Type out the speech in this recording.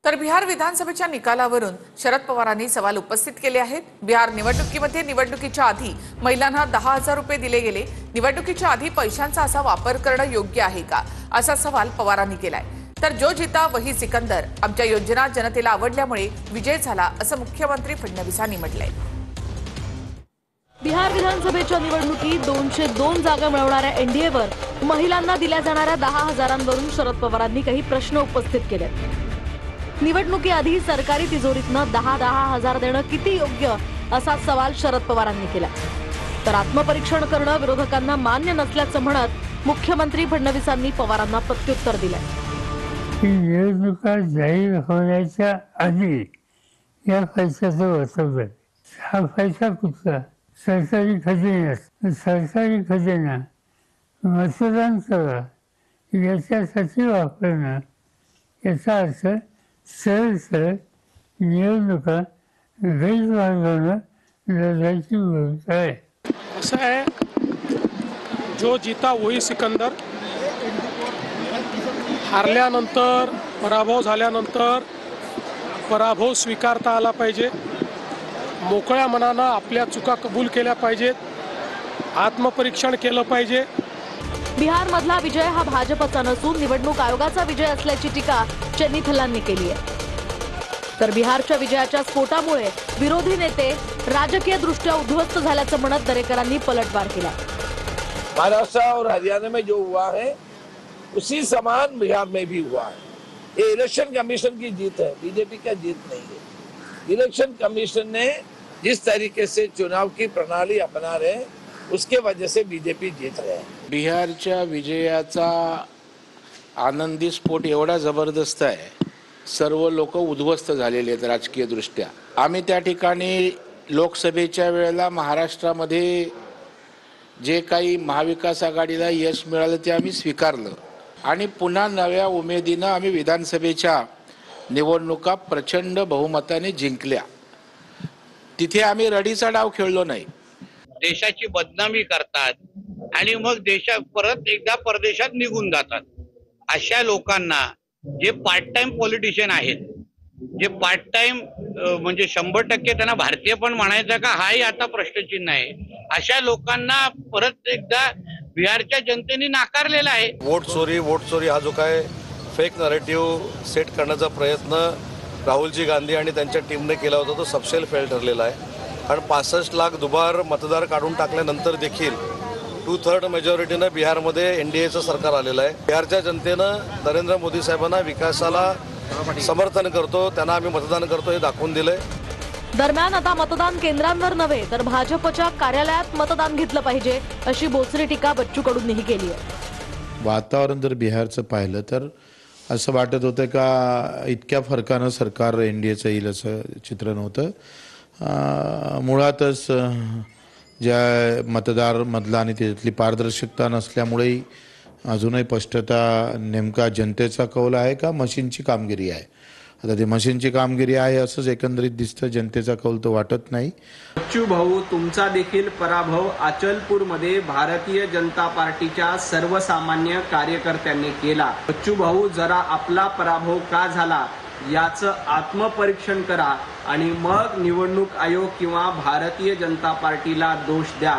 तर बिहार विधानसभेच्या निकालावरून शरद पवारांनी सवाल उपस्थित केले आहेत। बिहार निवडणुकीमध्ये निवडणुकीच्या आधी महिलांना 10,000 रुपये दिले गेले। निवडणुकीच्या आधी पैशांचा असा वापर करणं योग्य आहे का, असा सवाल पवारांनी केलाय। तर जो जीता वही सिकंदर, आमच्या योजना जनतेला आवडल्यामुळे विजय झाला, असं मुख्यमंत्री फडणवीसांनी म्हटलंय। बिहार विधानसभेच्या निवडणुकीत 202 जागा मिळवणाऱ्या एनडीएवर महिलांना दिल्या जाणाऱ्या 10,000वरून शरद पवारांनी काही प्रश्न उपस्थित केले। निवडणुकीआधी सरकारी तिजोरीतनं 10,000 देणं किती योग्य, असा सवाल शरद पवारांनी केला। तर आत्मपरीक्षण करणं विरोधकांना मान्य नसल्याचं म्हणत मुख्यमंत्री फडणवीसांनी पवारांना प्रत्युत्तर दिलंय। निवडणुका जाहीर होण्याच्या आधी या पैशाचं वाटप आहे। हा पैसा कुठला? सरकारी खजिन्यात। सरकारी खजिना मतदान करा याच्यासाठी वापरणं, याचा अर्थ सरळ निवडणुका गैरमार्गानं लढायची भूमिका आहे। असं आहे, जो जीता वही सिकंदर। हारल्यानंतर, पराभव झाल्यानंतर पराभव स्वीकारता आला पाहिजे। मोकळ्या मनानं आपल्या चुका कबूल केल्या पाहिजेत, आत्मपरीक्षण केलं पाहिजे। बिहार मधला विजय हा भाजपचा नसून निवडणूक आयोगाचा विजय असल्याची टीका चेन्नीथलांनी केली आहे। तर बिहारच्या विजयाच्या स्फोटामुळे विरोधी नेते राजकीय दृष्ट्या उद्ध्वस्त झाल्याचं म्हणत दरेकरांनी पलटवार केला। महाराष्ट्र और हरियाणा में जो हुआ है उसी समान बिहार में भी हुआ है। ये इलेक्शन कमीशन की जीत है, बीजेपी का जीत नहीं है। इलेक्शन कमीशन ने जिस तरीके से चुनाव की प्रणाली अपना रहे, उसके वजह से बीजेपी जीत रहे हैं। बिहारच्या विजयाचा आनंदी स्फोट एवढा जबरदस्त आहे, सर्व लोक उद्ध्वस्त झालेले आहेत राजकीय दृष्ट्या। आम्ही त्या ठिकाणी लोकसभेच्या वेळेला महाराष्ट्रामध्ये जे काही महाविकास आघाडीला यश मिळालं ते आम्ही स्वीकारलं आणि पुन्हा नव्या उमेदीनं आम्ही विधानसभेच्या निवडणुका प्रचंड बहुमताने जिंकल्या। तिथे आम्ही रडीचा डाव खेळलो नाही। देशाची बदनामी करतात आणि मग परत एकदा परदेशात निघून जातात। अशा लोकांना, जे पार्ट टाइम पॉलिटिशियन आहेत, जे पार्ट टाइम म्हणजे 100% त्यांना भारतीय पण म्हणायचं का, हाही आता प्रश्नचिन्ह आहे। अशा लोकांना परत एकदा बिहारच्या जनतेने नाकारलेला आहे। वोट चोरी हा जो काय फेक नरेटिव्ह सेट करण्याचा प्रयत्न राहुलजी गांधी आणि त्यांच्या टीमने केला होता, तो सबसेल फेल ठरलेला आहे। कारण 65 लाख दुबार मतदार काढून टाकल्यानंतर देखील 2/3 मेजॉरिटीनं बिहारमध्ये एनडीएचं सरकार आलेलं आहे। बिहारच्या जनतेनं नरेंद्र मोदी साहेबांना विकासाला समर्थन करतो, त्यांना आम्ही मतदान करतो हे दाखवून दिलंय। दरम्यान आता मतदान केंद्रांवर नव्हे तर भाजपच्या कार्यालयात मतदान घेतलं पाहिजे, अशी बोचरी टीका बच्चू कडूंनीही केली आहे। वातावरण जर बिहारचं पाहिलं तर असं वाटत होतं का इतक्या फरकानं सरकार एनडीएचं येईल असं चित्र नव्हतं। मुळातच ज्या मतदारमधला आणि त्यातली पारदर्शकता नसल्यामुळे अजूनही स्पष्टता नेमका जनतेचा कौल आहे का मशीनची कामगिरी आहे। आता ते मशीनची कामगिरी आहे असंच एकंदरीत दिसतं, जनतेचा कौल तो वाटत नाही। बच्चू भाऊ, तुमचा देखील पराभव अचलपूरमध्ये भारतीय जनता पार्टीच्या सर्वसामान्य कार्यकर्त्यांनी केला। बच्चू भाऊ, जरा आपला पराभव का झाला याचं आत्मपरीक्षण करा आणि मग निवडणूक आयोग किंवा भारतीय जनता पार्टीला दोष द्या।